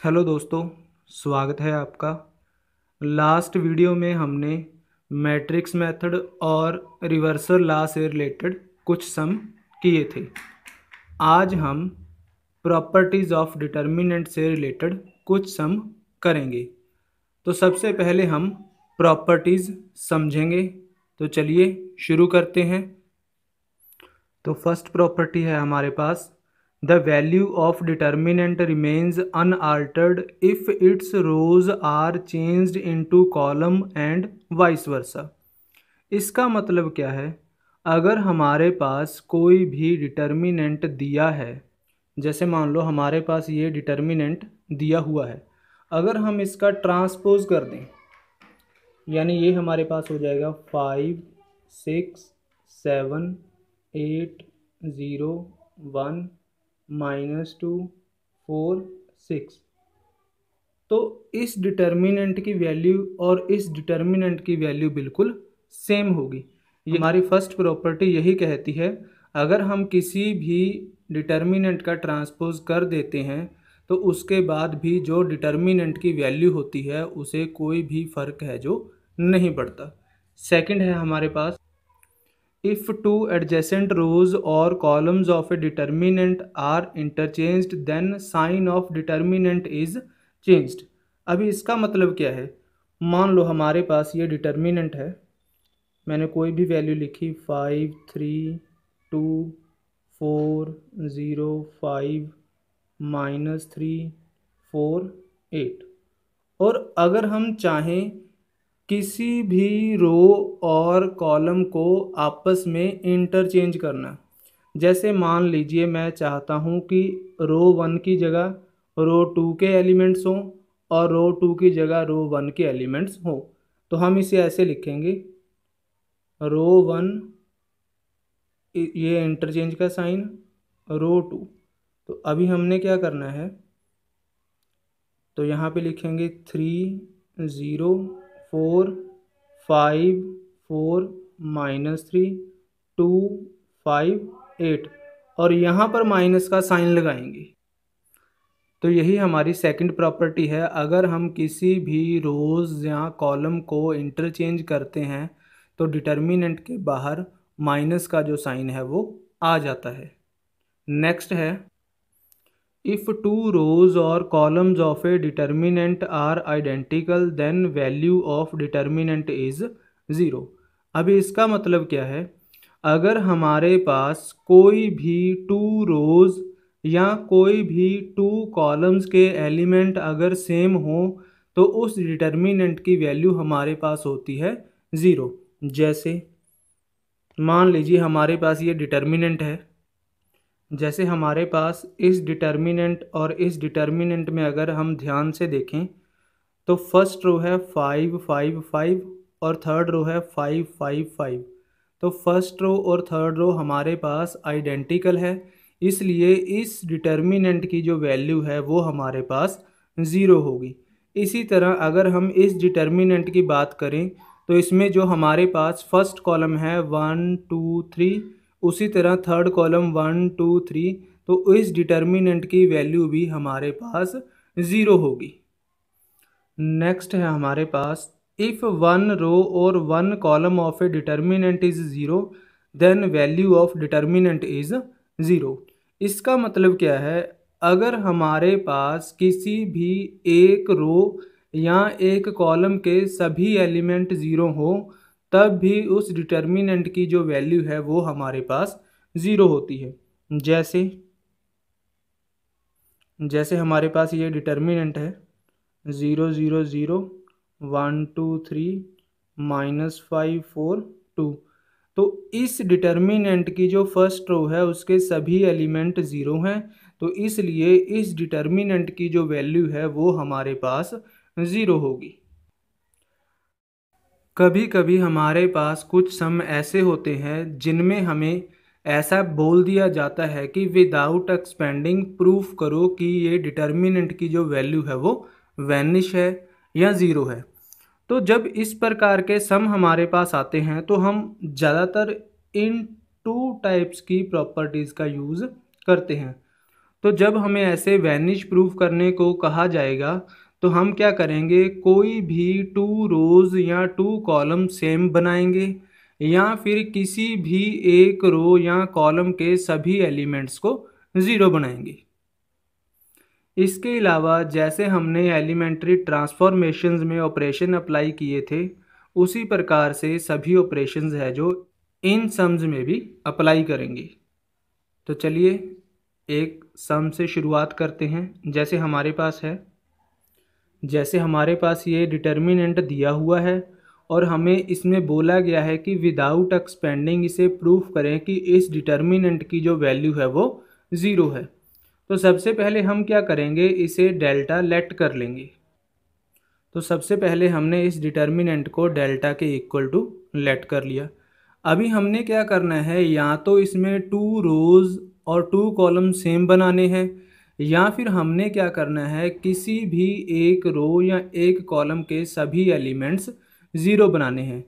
Hello दोस्तों, स्वागत है आपका। लास्ट वीडियो में हमने मैट्रिक्स मेथड और रिवर्सल लॉ से रिलेटेड कुछ सम किए थे। आज हम प्रॉपर्टीज़ ऑफ डिटर्मिनेंट से रिलेटेड कुछ सम करेंगे। तो सबसे पहले हम प्रॉपर्टीज़ समझेंगे। तो चलिए शुरू करते हैं। तो फर्स्ट प्रॉपर्टी है हमारे पास, the value of determinant remains unaltered if its rows are changed into column and vice versa. इसका मतलब क्या है, अगर हमारे पास कोई भी डिटर्मिनेंट दिया है, जैसे मान लो हमारे पास ये डिटर्मिनेंट दिया हुआ है, अगर हम इसका ट्रांसपोज कर दें, यानी ये हमारे पास हो जाएगा 5 6 7 8 0 1 -2 4 6। तो इस डिटर्मिनेंट की वैल्यू और इस डिटर्मिनेंट की वैल्यू बिल्कुल सेम होगी। ये हमारी फर्स्ट प्रॉपर्टी यही कहती है, अगर हम किसी भी डिटर्मिनेंट का ट्रांसपोज कर देते हैं तो उसके बाद भी जो डिटर्मिनेंट की वैल्यू होती है उसे कोई भी फ़र्क है जो नहीं पड़ता। सेकंड है हमारे पास, if two adjacent rows or columns of a determinant are interchanged then sign of determinant is changed। अभी इसका मतलब क्या है, मान लो हमारे पास ये डिटर्मिनेंट है, मैंने कोई भी वैल्यू लिखी 5 3 2 4 0 5 -3 4 8। और अगर हम चाहें किसी भी रो और कॉलम को आपस में इंटरचेंज करना, जैसे मान लीजिए मैं चाहता हूं कि रो 1 की जगह रो 2 के एलिमेंट्स हों और रो 2 की जगह रो 1 के एलिमेंट्स हों, तो हम इसे ऐसे लिखेंगे, रो 1 ये इंटरचेंज का साइन, रो 2। तो अभी हमने क्या करना है, तो यहाँ पे लिखेंगे 3 0 4 5 4 -3 2 5 8 और यहाँ पर माइनस का साइन लगाएंगे। तो यही हमारी सेकंड प्रॉपर्टी है, अगर हम किसी भी रोज़ या कॉलम को इंटरचेंज करते हैं तो डिटर्मिनेंट के बाहर माइनस का जो साइन है वो आ जाता है। नेक्स्ट है, if two rows or columns of a determinant are identical then value of determinant is 0। अभी इसका मतलब क्या है, अगर हमारे पास कोई भी टू रोज़ या कोई भी टू कॉलम्स के एलिमेंट अगर सेम हो तो उस डिटर्मिनेंट की वैल्यू हमारे पास होती है 0। जैसे मान लीजिए हमारे पास ये डिटर्मिनेंट है, जैसे हमारे पास इस डिटर्मिनेंट और इस डिटर्मिनेंट में अगर हम ध्यान से देखें तो फर्स्ट रो है 5 5 5 और थर्ड रो है 5 5 5। तो फर्स्ट रो और थर्ड रो हमारे पास आइडेंटिकल है, इसलिए इस डिटर्मिनेंट की जो वैल्यू है वो हमारे पास 0 होगी। इसी तरह अगर हम इस डिटर्मिनेंट की बात करें तो इसमें जो हमारे पास फर्स्ट कॉलम है 1 2 3, उसी तरह थर्ड कॉलम 1 2 3, तो इस डिटर्मिनेंट की वैल्यू भी हमारे पास 0 होगी। नेक्स्ट है हमारे पास, इफ़ वन रो और one column of a determinant is 0 then value of determinant is 0। इसका मतलब क्या है, अगर हमारे पास किसी भी एक रो या एक कॉलम के सभी एलिमेंट 0 हो तब भी उस डिटर्मिनेंट की जो वैल्यू है वो हमारे पास 0 होती है। जैसे हमारे पास ये डिटर्मिनेंट है 0 0 0 1 2 3 -5 4 2। तो इस डिटर्मिनेंट की जो फर्स्ट रो है उसके सभी एलिमेंट 0 हैं, तो इसलिए इस डिटर्मिनेंट की जो वैल्यू है वो हमारे पास 0 होगी। कभी कभी हमारे पास कुछ सम ऐसे होते हैं जिनमें हमें ऐसा बोल दिया जाता है कि विदाउट एक्सपेंडिंग प्रूफ करो कि ये डिटर्मिनेंट की जो वैल्यू है वो वैनिश है या ज़ीरो है। तो जब इस प्रकार के सम हमारे पास आते हैं तो हम ज़्यादातर इन टू टाइप्स की प्रॉपर्टीज़ का यूज़ करते हैं। तो जब हमें ऐसे वैनिश प्रूफ करने को कहा जाएगा तो हम क्या करेंगे, कोई भी 2 रोज़ या 2 कॉलम सेम बनाएंगे या फिर किसी भी एक रो या कॉलम के सभी एलिमेंट्स को 0 बनाएंगे। इसके अलावा जैसे हमने एलिमेंट्री ट्रांसफॉर्मेशंस में ऑपरेशन अप्लाई किए थे, उसी प्रकार से सभी ऑपरेशंस है जो इन सम्स में भी अप्लाई करेंगे। तो चलिए एक सम से शुरुआत करते हैं। जैसे हमारे पास ये डिटर्मिनेंट दिया हुआ है और हमें इसमें बोला गया है कि विदाउट एक्सपेंडिंग इसे प्रूफ करें कि इस डिटर्मिनेंट की जो वैल्यू है वो 0 है। तो सबसे पहले हम क्या करेंगे, इसे डेल्टा लेट कर लेंगे। तो सबसे पहले हमने इस डिटर्मिनेंट को डेल्टा के इक्वल टू लेट कर लिया। अभी हमने क्या करना है, या तो इसमें 2 रोज़ और 2 कॉलम सेम बनाने हैं या फिर हमने क्या करना है, किसी भी एक रो या एक कॉलम के सभी एलिमेंट्स 0 बनाने हैं।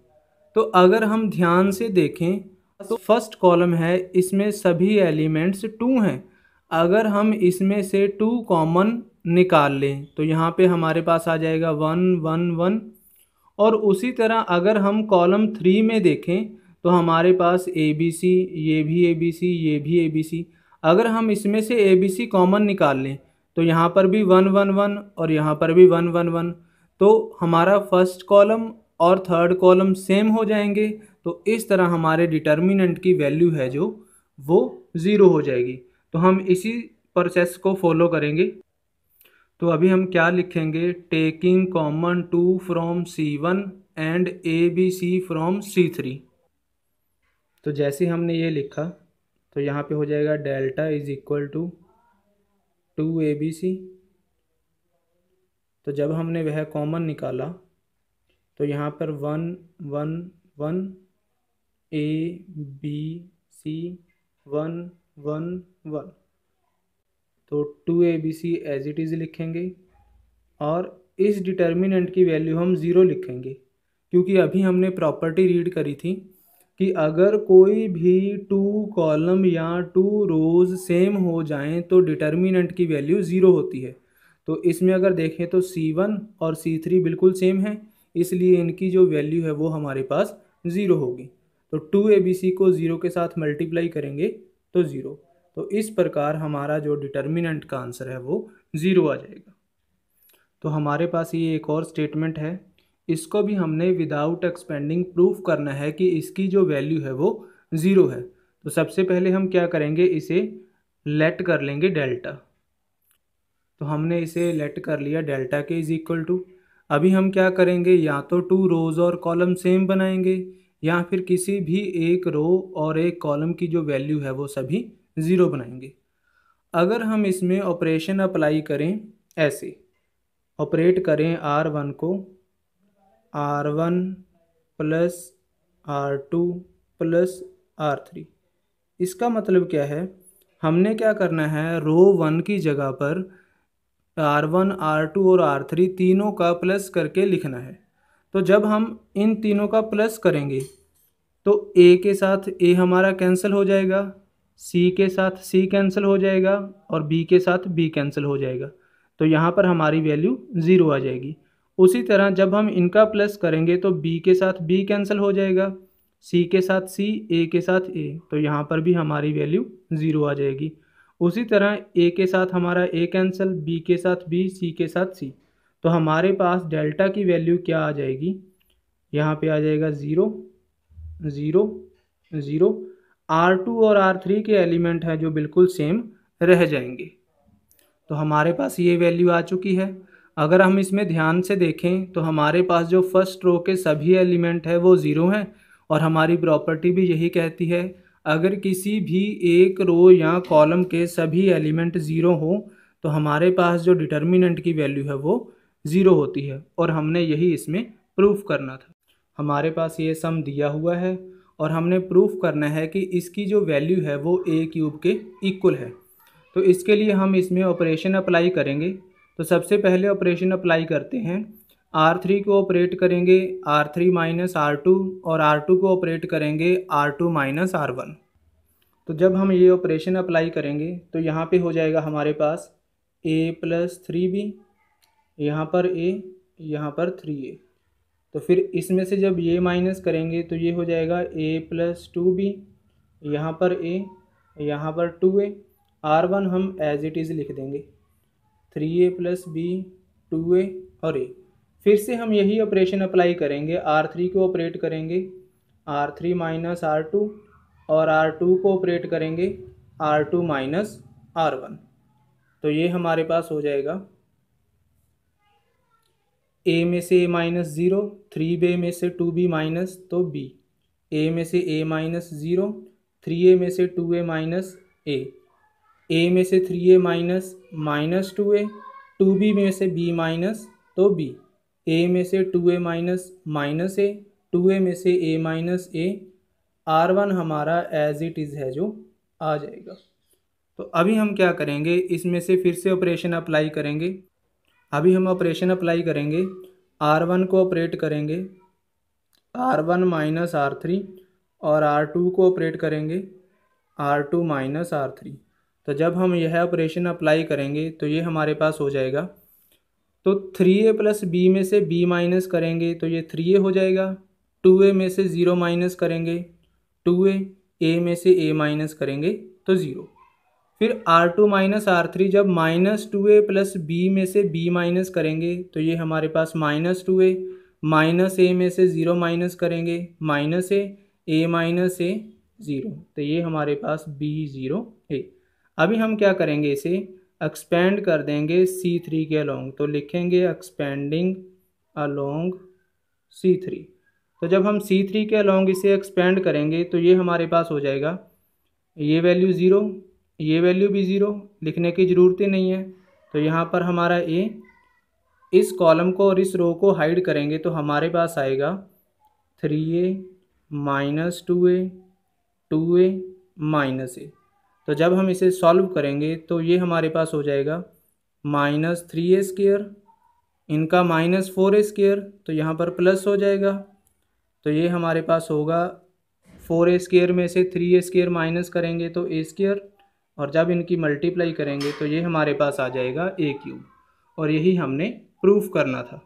तो अगर हम ध्यान से देखें तो फर्स्ट कॉलम है, इसमें सभी एलिमेंट्स 2 हैं। अगर हम इसमें से 2 कॉमन निकाल लें तो यहाँ पे हमारे पास आ जाएगा 1 1 1। और उसी तरह अगर हम कॉलम 3 में देखें तो हमारे पास ABC, ये भी ABC, ये भी ABC। अगर हम इसमें से ABC कॉमन निकाल लें तो यहाँ पर भी 1 1 1 और यहाँ पर भी 1 1 1। तो हमारा फर्स्ट कॉलम और थर्ड कॉलम सेम हो जाएंगे। तो इस तरह हमारे डिटर्मिनेंट की वैल्यू है जो वो 0 हो जाएगी। तो हम इसी प्रोसेस को फॉलो करेंगे। तो अभी हम क्या लिखेंगे, taking common 2 from C1 and ABC from C3। तो जैसे हमने ये लिखा तो यहाँ पे हो जाएगा delta is equal to 2ABC। तो जब हमने वह कॉमन निकाला तो यहाँ पर 1 1 1 ABC 1 1 1। तो 2ABC एज इट इज़ लिखेंगे और इस डिटर्मिनेंट की वैल्यू हम 0 लिखेंगे, क्योंकि अभी हमने प्रॉपर्टी रीड करी थी कि अगर कोई भी 2 कॉलम या 2 रोज़ सेम हो जाएं तो डिटर्मिनेंट की वैल्यू 0 होती है। तो इसमें अगर देखें तो C1 और C3 बिल्कुल सेम है, इसलिए इनकी जो वैल्यू है वो हमारे पास 0 होगी। तो 2ABC को 0 के साथ मल्टीप्लाई करेंगे तो 0। तो इस प्रकार हमारा जो डिटर्मिनेंट का आंसर है वो 0 आ जाएगा। तो हमारे पास ये एक और स्टेटमेंट है, इसको भी हमने विदाउट एक्सपेंडिंग प्रूफ करना है कि इसकी जो वैल्यू है वो 0 है। तो सबसे पहले हम क्या करेंगे, इसे लेट कर लेंगे डेल्टा। तो हमने इसे लेट कर लिया डेल्टा के इज इक्वल टू। अभी हम क्या करेंगे, या तो 2 रोज़ और कॉलम सेम बनाएंगे या फिर किसी भी एक रो और एक कॉलम की जो वैल्यू है वो सभी 0 बनाएंगे। अगर हम इसमें ऑपरेशन अप्लाई करें, ऐसे ऑपरेट करें R1 को R1 plus R2 plus R3। इसका मतलब क्या है, हमने क्या करना है, रो 1 की जगह पर R1 R2 और R3 तीनों का प्लस करके लिखना है। तो जब हम इन तीनों का प्लस करेंगे तो A के साथ A हमारा कैंसिल हो जाएगा, C के साथ C कैंसिल हो जाएगा और B के साथ B कैंसिल हो जाएगा। तो यहाँ पर हमारी वैल्यू 0 आ जाएगी। उसी तरह जब हम इनका प्लस करेंगे तो B के साथ B कैंसिल हो जाएगा, C के साथ C, A के साथ A। तो यहाँ पर भी हमारी वैल्यू 0 आ जाएगी। उसी तरह A के साथ हमारा A कैंसिल, B के साथ B, C के साथ C। तो हमारे पास डेल्टा की वैल्यू क्या आ जाएगी, यहाँ पे आ जाएगा 0 0 0। R2 और R3 के एलिमेंट हैं जो बिल्कुल सेम रह जाएंगे। तो हमारे पास ये वैल्यू आ चुकी है। अगर हम इसमें ध्यान से देखें तो हमारे पास जो फर्स्ट रो के सभी एलिमेंट है वो 0 हैं और हमारी प्रॉपर्टी भी यही कहती है, अगर किसी भी एक रो या कॉलम के सभी एलिमेंट 0 हो तो हमारे पास जो डिटर्मिनेंट की वैल्यू है वो 0 होती है। और हमने यही इसमें प्रूफ करना था। हमारे पास ये सम दिया हुआ है और हमने प्रूफ करना है कि इसकी जो वैल्यू है वो A³ के इक्वल है। तो इसके लिए हम इसमें ऑपरेशन अप्लाई करेंगे। तो सबसे पहले ऑपरेशन अप्लाई करते हैं, R3 को ऑपरेट करेंगे R3 माइनस R2 और R2 को ऑपरेट करेंगे R2 माइनस R1। तो जब हम ये ऑपरेशन अप्लाई करेंगे तो यहाँ पे हो जाएगा हमारे पास a + 3b, यहाँ पर a, यहाँ पर 3a। तो फिर इसमें से जब ये माइनस करेंगे तो ये हो जाएगा a + 2b, यहाँ पर a, यहाँ पर 2a। r1 हम एज इट इज़ लिख देंगे, 3a + b, 2a और a। फिर से हम यही ऑपरेशन अप्लाई करेंगे, r3 को ऑपरेट करेंगे r3 - r2 और r2 को ऑपरेट करेंगे r2 - r1। तो ये हमारे पास हो जाएगा a में से a - 0, 3b में से 2b माइनस तो b, a में से a - 0, 3a में से 2a माइनस a में से 3a माइनस 2a, 2b में से b माइनस तो b, a में से 2a माइनस a, 2a में से a माइनस a, r1 हमारा एज इट इज़ है जो आ जाएगा। तो अभी हम क्या करेंगे, इसमें से फिर से ऑपरेशन अप्लाई करेंगे। अभी हम ऑपरेशन अप्लाई करेंगे, r1 को ऑपरेट करेंगे r1 - r3 और r2 को ऑपरेट करेंगे r2 - r3। तो जब हम यह ऑपरेशन अप्लाई करेंगे तो ये हमारे पास हो जाएगा। तो 3a + b में से b माइनस करेंगे तो ये 3a हो जाएगा, 2a में से 0 माइनस करेंगे 2a, a में से a माइनस करेंगे तो 0। फिर r2 - r3 जब -2a + b में से b माइनस करेंगे तो ये हमारे पास -2a, -a में से 0 माइनस करेंगे -a माइनस a 0। तो ये हमारे पास b0 है। अभी हम क्या करेंगे, इसे एक्सपेंड कर देंगे C3 के अलोंग। तो लिखेंगे एक्सपेंडिंग अलोंग C3। तो जब हम C3 के अलोंग इसे एक्सपेंड करेंगे तो ये हमारे पास हो जाएगा, ये वैल्यू 0, ये वैल्यू भी 0, लिखने की ज़रूरत ही नहीं है। तो यहाँ पर हमारा a, इस कॉलम को और इस रो को हाइड करेंगे तो हमारे पास आएगा 3a - 2a, 2a - a। तो जब हम इसे सॉल्व करेंगे तो ये हमारे पास हो जाएगा -3a², इनका -4a², तो यहाँ पर प्लस हो जाएगा। तो ये हमारे पास होगा 4a² में से 3a² माइनस करेंगे तो a², और जब इनकी मल्टीप्लाई करेंगे तो ये हमारे पास आ जाएगा a³। और यही हमने प्रूफ करना था।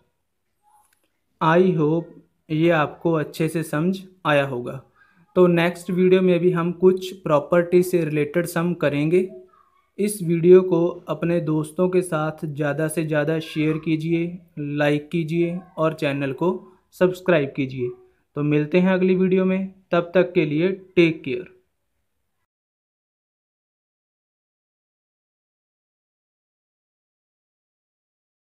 आई होप ये आपको अच्छे से समझ आया होगा। तो नेक्स्ट वीडियो में भी हम कुछ प्रॉपर्टी से रिलेटेड सम करेंगे। इस वीडियो को अपने दोस्तों के साथ ज़्यादा से ज़्यादा शेयर कीजिए, लाइक कीजिए और चैनल को सब्सक्राइब कीजिए। तो मिलते हैं अगली वीडियो में, तब तक के लिए टेक केयर।